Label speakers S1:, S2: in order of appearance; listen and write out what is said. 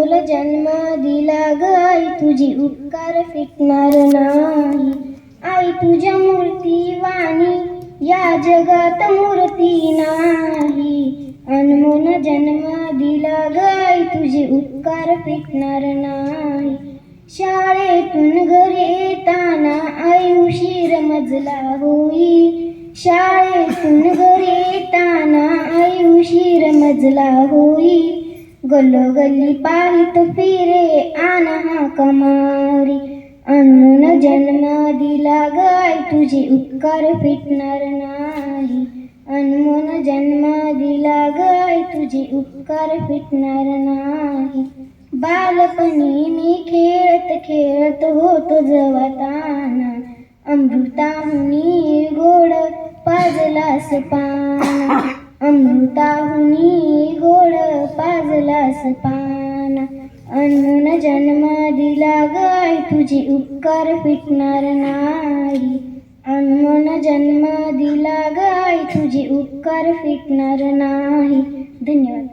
S1: अनमोल जन्म दिला ग आई, तुझी उपकार फिटणार नाही. आई तुझ्या मूर्तीवाणी या जगात मूर्ती नाही. अनमोल जन्म दिला ग आई, तुझे उपकार फिटणार नाही. शाळेतून घरी येताना आई उशीर मजला होई. शाळेतून घरी येताना आई उशीर मजला होई. गल्लोगल्ली पाहित फिरे आना हाक मारी. अनमोल जन्म दिला ग आई, तुझे उपकार फिटणार नाही. अनमोल जन्म दिला ग आई, तुझे उपकार फिटणार नाही. बालपणी मी खेळत खेळत होतो जवाताना. अमृताहुनी गोड पाजलास पाना. अमृताहुनी गोड पाजलास पाना. अनमोल जन्म दिला ग आई, तुझे उपकार फिटणार नाही. अनमोल जन्म दिला ग आई, तुझे उपकार फिटणार नाही. धन्यवाद.